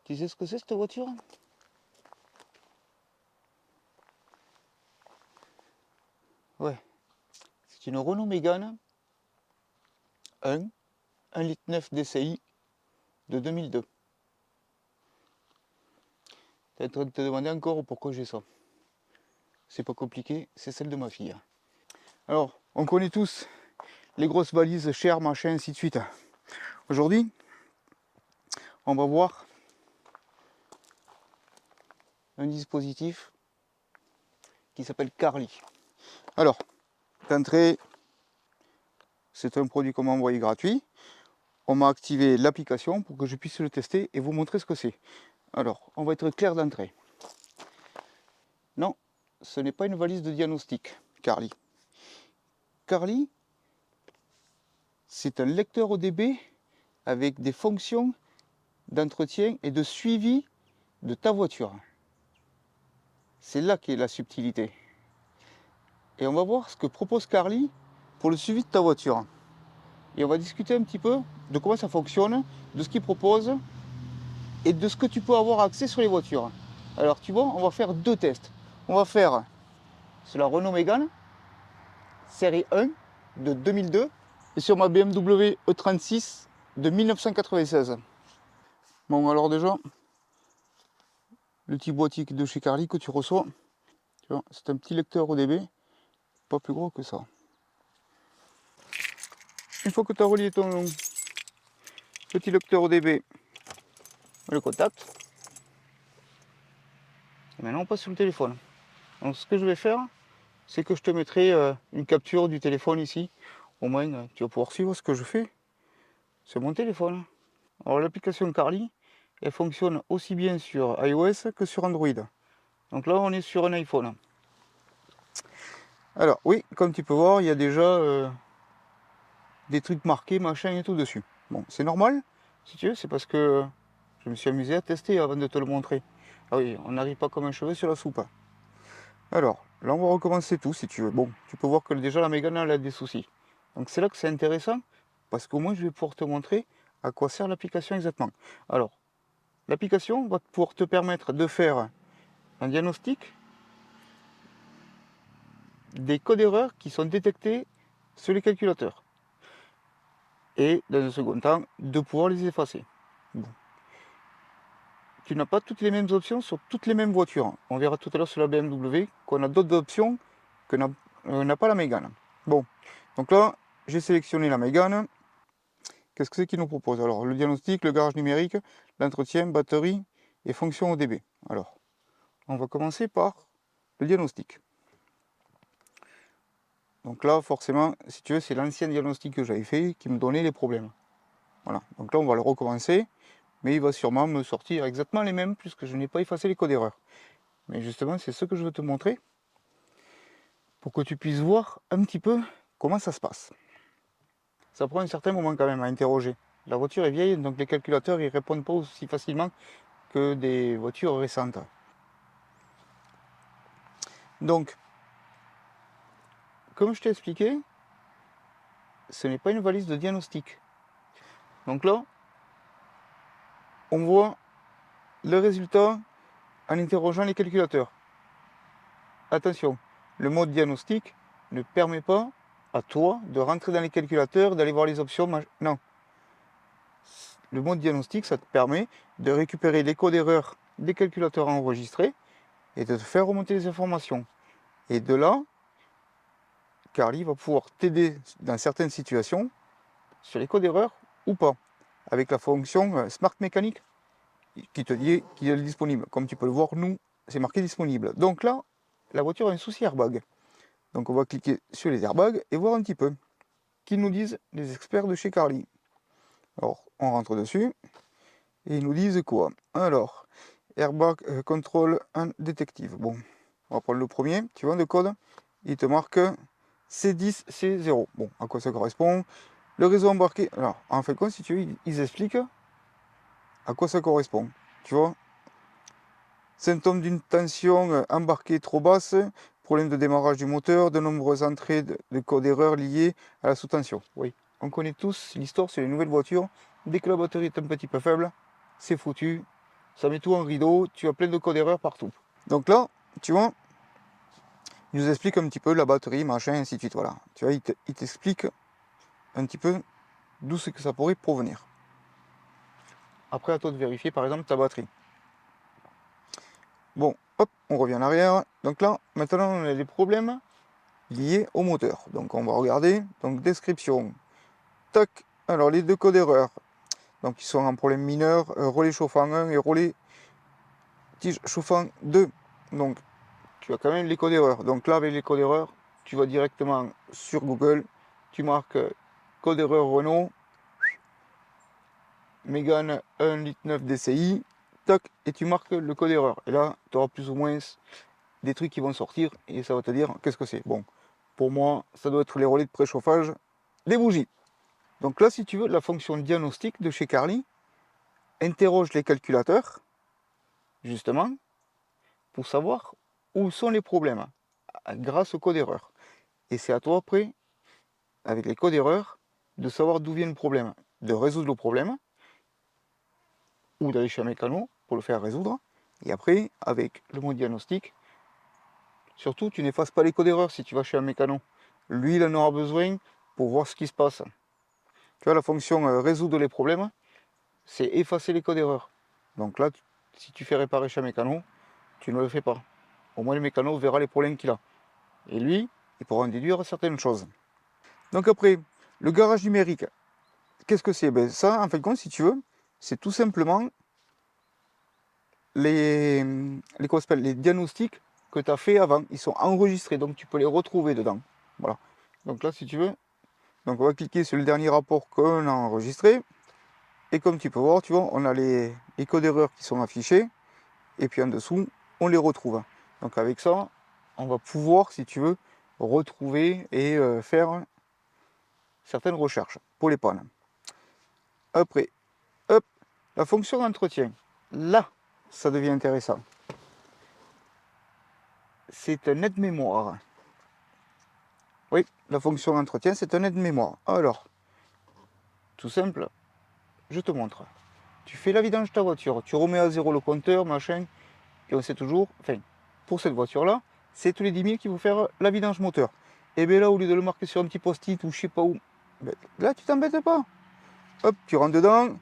Tu sais ce que c'est cette voiture? Ouais, c'est une Renault Mégane 1 litre 9 DCI de 2002. Tu es en train de te demander encore pourquoi j'ai ça. C'est pas compliqué, c'est celle de ma fille. Alors, on connaît tous les grosses valises chères, machin, ainsi de suite. Aujourd'hui, on va voir un dispositif qui s'appelle Carly. Alors, d'entrée, c'est un produit qu'on m'a envoyé gratuit. On m'a activé l'application pour que je puisse le tester et vous montrer ce que c'est. Alors, on va être clair d'entrée. Non, ce n'est pas une valise de diagnostic, Carly. Carly, c'est un lecteur ODB avec des fonctions d'entretien et de suivi de ta voiture. C'est là qu'est la subtilité. Et on va voir ce que propose Carly pour le suivi de ta voiture. Et on va discuter un petit peu de comment ça fonctionne, de ce qu'il propose et de ce que tu peux avoir accès sur les voitures. Alors tu vois, on va faire deux tests. On va faire sur la Renault Mégane, série 1 de 2002 et sur ma BMW E36 de 1996. Bon alors déjà, le petit boîtier de chez Carly que tu reçois, c'est un petit lecteur ODB, pas plus gros que ça. Une fois que tu as relié ton petit lecteur ODB, le contact, et maintenant on passe sur le téléphone. Donc ce que je vais faire, c'est que je te mettrai une capture du téléphone ici. Au moins tu vas pouvoir suivre ce que je fais. C'est mon téléphone. Alors l'application Carly, elle fonctionne aussi bien sur iOS que sur Android. Donc là on est sur un iPhone. Alors oui, comme tu peux voir, il y a déjà des trucs marqués, machin et tout dessus. Bon, c'est normal, si tu veux, c'est parce que je me suis amusé à tester avant de te le montrer. Ah oui, on n'arrive pas comme un cheveu sur la soupe. Alors, là on va recommencer tout si tu veux. Bon, tu peux voir que déjà la Mégane elle a des soucis. Donc c'est là que c'est intéressant, parce qu'au moins je vais pouvoir te montrer à quoi sert l'application exactement. Alors, l'application va pouvoir te permettre de faire un diagnostic des codes d'erreur qui sont détectés sur les calculateurs. Et dans un second temps, de pouvoir les effacer. Bon. Tu n'as pas toutes les mêmes options sur toutes les mêmes voitures. On verra tout à l'heure sur la BMW qu'on a d'autres options que n'a pas la Mégane. Bon, donc là, j'ai sélectionné la Mégane. Qu'est-ce que c'est qu'il nous propose? Alors, le diagnostic, le garage numérique, l'entretien, batterie et fonction ODB. Alors, on va commencer par le diagnostic. Donc là, forcément, si tu veux, c'est l'ancien diagnostic que j'avais fait qui me donnait les problèmes. Voilà, donc là, on va le recommencer, mais il va sûrement me sortir exactement les mêmes puisque je n'ai pas effacé les codes d'erreur. Mais justement, c'est ce que je veux te montrer pour que tu puisses voir un petit peu comment ça se passe. Ça prend un certain moment quand même à interroger. La voiture est vieille, donc les calculateurs ils répondent pas aussi facilement que des voitures récentes. Donc, comme je t'ai expliqué, ce n'est pas une valise de diagnostic. Donc là, on voit le résultat en interrogeant les calculateurs. Attention, le mode diagnostic ne permet pas à toi de rentrer dans les calculateurs, d'aller voir les options. Non. Le mode diagnostic, ça te permet de récupérer les codes d'erreur des calculateurs enregistrés et de te faire remonter les informations. Et de là, Carly va pouvoir t'aider dans certaines situations sur les codes d'erreur ou pas, avec la fonction Smart Mécanique qui te dit qu'il est disponible. Comme tu peux le voir, nous, c'est marqué disponible. Donc là, la voiture a un souci airbag. Donc on va cliquer sur les airbags et voir un petit peu qu'ils nous disent les experts de chez Carly. Alors, on rentre dessus et ils nous disent quoi? Alors, Airbag Control and Detective. Bon, on va prendre le premier, tu vois, le code. Il te marque C10C0. Bon, à quoi ça correspond? Le réseau embarqué. Alors, en fait, quoi, si tu veux, ils expliquent à quoi ça correspond. Tu vois? Symptômes d'une tension embarquée trop basse, problème de démarrage du moteur, de nombreuses entrées de code erreur liées à la sous-tension. Oui, on connaît tous l'histoire sur les nouvelles voitures. Dès que la batterie est un petit peu faible, c'est foutu. ça met tout en rideau, tu as plein de codes erreurs partout. Donc là, tu vois, il nous explique un petit peu la batterie, machin, ainsi de suite, voilà. Tu vois, il t'explique un petit peu d'où c'est que ça pourrait provenir. Après, à toi de vérifier, par exemple, ta batterie. Bon, hop, on revient en arrière. Donc là, maintenant, on a des problèmes liés au moteur. Donc, on va regarder. Donc, description. Tac. Alors, les deux codes erreurs. Donc, ils sont en problème mineur. Relais chauffant 1 et relais tige chauffant 2. Donc, tu as quand même les codes erreurs. Donc là, avec les codes erreurs, tu vas directement sur Google. Tu marques code erreur Renault. Mégane 1,9 litre DCI. Tac. Et tu marques le code erreur. Et là, tu auras plus ou moins des trucs qui vont sortir et ça va te dire qu'est-ce que c'est. Bon, pour moi, ça doit être les relais de préchauffage des bougies. Donc là, si tu veux, la fonction diagnostic de chez Carly interroge les calculateurs, justement, pour savoir où sont les problèmes, grâce au code erreur. Et c'est à toi après, avec les codes erreurs, de savoir d'où vient le problème, de résoudre le problème, ou d'aller chez un mécano pour le faire résoudre. Et après, avec le mot diagnostic, surtout, tu n'effaces pas les codes erreurs si tu vas chez un mécano. Lui, il en aura besoin pour voir ce qui se passe. Tu vois, la fonction résoudre les problèmes, c'est effacer les codes erreurs. Donc là, si tu fais réparer chez un mécano, tu ne le fais pas. Au moins, le mécano verra les problèmes qu'il a. Et lui, il pourra en déduire certaines choses. Donc après, le garage numérique, qu'est-ce que c'est? Ben ça, en fin de compte, si tu veux, c'est tout simplement les diagnostics que tu as fait avant. Ils sont enregistrés, donc tu peux les retrouver dedans. Voilà. Donc là, si tu veux, donc on va cliquer sur le dernier rapport qu'on a enregistré. Et comme tu peux voir, tu vois, on a les codes d'erreur qui sont affichés. Et puis en dessous, on les retrouve. Donc avec ça, on va pouvoir, si tu veux, retrouver et faire certaines recherches pour les pannes. Après, hop, la fonction d'entretien. Là, ça devient intéressant. C'est un aide-mémoire. Oui, la fonction d'entretien, c'est un aide-mémoire. Alors, tout simple, je te montre. Tu fais la vidange de ta voiture, tu remets à zéro le compteur, machin, et on sait toujours, enfin, pour cette voiture-là, c'est tous les 10 000 qu'il faut faire la vidange moteur. Et bien là, au lieu de le marquer sur un petit post-it ou je sais pas où, ben, là, tu t'embêtes pas. Hop, tu rentres dedans,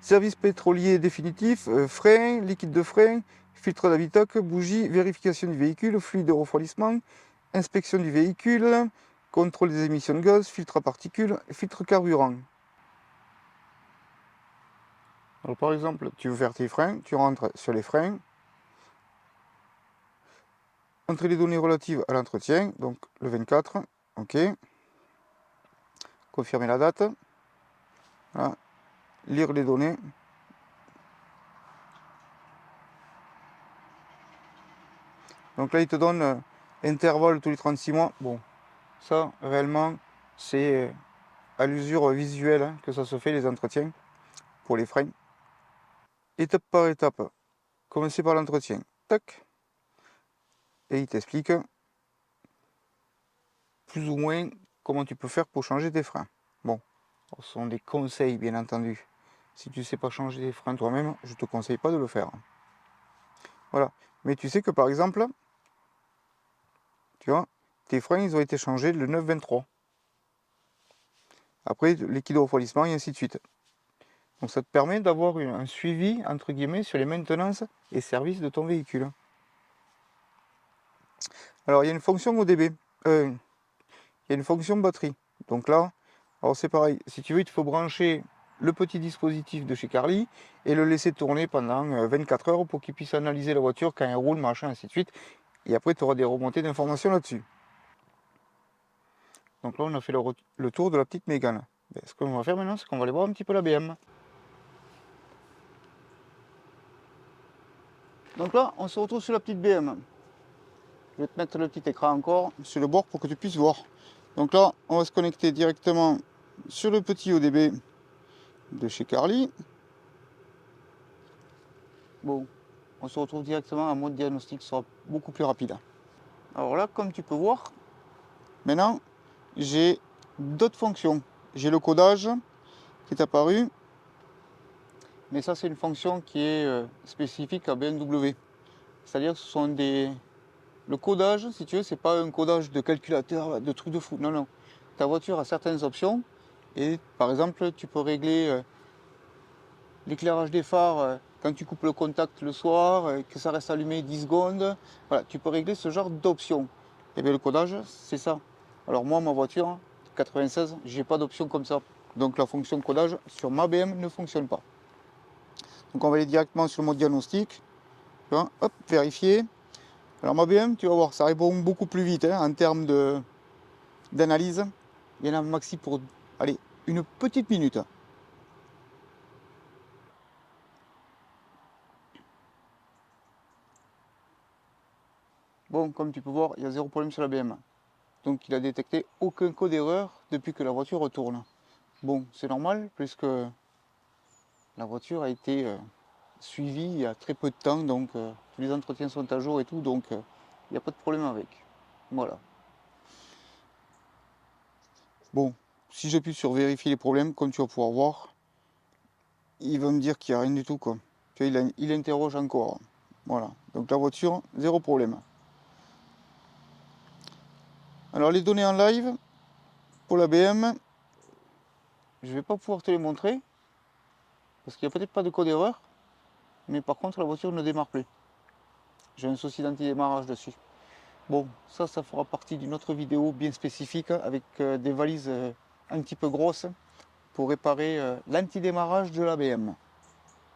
service pétrolier définitif, frein, liquide de frein, filtre d'habitacle, bougie, vérification du véhicule, fluide de refroidissement, inspection du véhicule, contrôle des émissions de gaz, filtre à particules, filtre carburant. Alors, par exemple, tu veux faire tes freins, tu rentres sur les freins, entrer les données relatives à l'entretien, donc le 24, ok, confirmer la date, voilà. Lire les données, donc là il te donne intervalle tous les 36 mois, bon, ça réellement c'est à l'usure visuelle hein, que ça se fait les entretiens pour les freins. Étape par étape, commencer par l'entretien, tac, et il t'explique plus ou moins comment tu peux faire pour changer tes freins. Bon, ce sont des conseils bien entendu. Si tu ne sais pas changer tes freins toi-même, je ne te conseille pas de le faire. Voilà. Mais tu sais que par exemple, tu vois, tes freins ils ont été changés le 9-23. Après, liquide de refroidissement et ainsi de suite. Donc ça te permet d'avoir un suivi entre guillemets sur les maintenances et services de ton véhicule. Alors il y a une fonction ODB. Il y a une fonction batterie. Donc là, alors c'est pareil. Si tu veux, il te faut brancher le petit dispositif de chez Carly et le laisser tourner pendant 24 heures pour qu'il puisse analyser la voiture quand elle roule, machin, ainsi de suite. Et après, tu auras des remontées d'informations là-dessus. Donc là, on a fait le tour de la petite Mégane. Ben, ce qu'on va faire maintenant, c'est qu'on va aller voir un petit peu la BM. Donc là, on se retrouve sur la petite BM. Je vais te mettre le petit écran encore sur le bord pour que tu puisses voir. Donc là, on va se connecter directement sur le petit ODB de chez Carly. Bon, on se retrouve directement en mode diagnostic, ce sera beaucoup plus rapide. Alors là, comme tu peux voir, maintenant, j'ai d'autres fonctions. J'ai le codage qui est apparu. Mais ça, c'est une fonction qui est spécifique à BMW. C'est-à-dire que ce sont des... Le codage, si tu veux, c'est pas un codage de calculateur, de trucs de fou. Non, non. Ta voiture a certaines options. Et par exemple, tu peux régler l'éclairage des phares quand tu coupes le contact le soir, que ça reste allumé 10 secondes. Voilà, tu peux régler ce genre d'options. Et bien le codage, c'est ça. Alors moi, ma voiture, 96, j'ai pas d'option comme ça. Donc la fonction codage sur ma BM ne fonctionne pas. Donc on va aller directement sur le mode diagnostic. Tu vois, hop, vérifier. Alors ma BM, tu vas voir, ça répond beaucoup plus vite hein, en termes d'analyse. Il y en a maxi pour, allez, une petite minute. Bon, comme tu peux voir, il y a zéro problème sur la BM. Donc il a détecté aucun code d'erreur depuis que la voiture retourne. Bon, c'est normal puisque la voiture a été suivie il y a très peu de temps, donc tous les entretiens sont à jour et tout, donc il n'y a pas de problème avec. Voilà. Bon, si j'appuie sur vérifier les problèmes, comme tu vas pouvoir voir, il va me dire qu'il n'y a rien du tout quoi. Tu vois, il interroge encore. Voilà. Donc la voiture, zéro problème. Alors les données en live, pour la BM, je ne vais pas pouvoir te les montrer, parce qu'il n'y a peut-être pas de code erreur, mais par contre la voiture ne démarre plus. J'ai un souci d'anti-démarrage dessus. Bon, ça fera partie d'une autre vidéo bien spécifique avec des valises un petit peu grosses pour réparer l'anti-démarrage de la BM.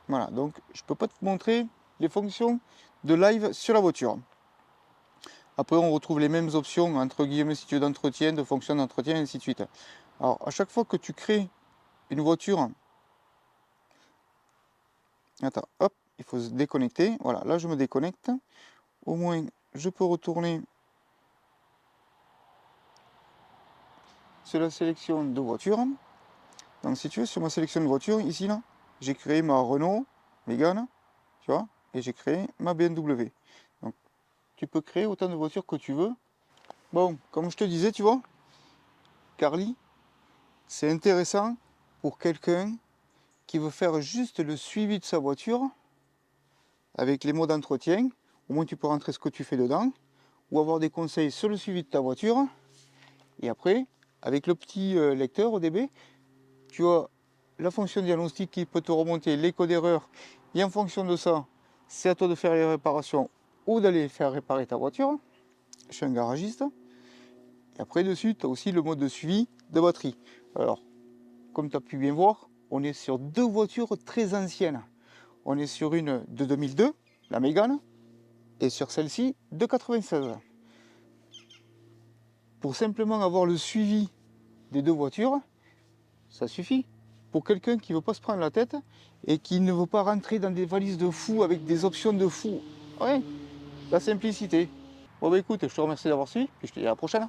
Voilà, donc je ne peux pas te montrer les fonctions de live sur la voiture. Après, on retrouve les mêmes options, entre guillemets, si tu veux, d'entretien, de fonction d'entretien, et ainsi de suite. Alors, à chaque fois que tu crées une voiture, attends, hop, il faut se déconnecter. Voilà, là, je me déconnecte. Au moins, je peux retourner sur la sélection de voiture. Donc, si tu veux, sur ma sélection de voiture, ici, là, j'ai créé ma Renault Mégane, tu vois, et j'ai créé ma BMW. Donc, tu peux créer autant de voitures que tu veux. Bon, comme je te disais, tu vois, Carly, c'est intéressant pour quelqu'un qui veut faire juste le suivi de sa voiture avec les modes d'entretien. Au moins, tu peux rentrer ce que tu fais dedans ou avoir des conseils sur le suivi de ta voiture. Et après, avec le petit lecteur ODB, tu as la fonction diagnostic qui peut te remonter les codes d'erreur. Et en fonction de ça, c'est à toi de faire les réparations ou d'aller faire réparer ta voiture. Je suis un garagiste. Et après, dessus, tu as aussi le mode de suivi de batterie. Alors, comme tu as pu bien voir, on est sur deux voitures très anciennes. On est sur une de 2002, la Mégane, et sur celle-ci de 96. Pour simplement avoir le suivi des deux voitures, ça suffit. Pour quelqu'un qui ne veut pas se prendre la tête et qui ne veut pas rentrer dans des valises de fou avec des options de fou. Ouais, la simplicité. Bon bah écoute, je te remercie d'avoir suivi, puis je te dis à la prochaine.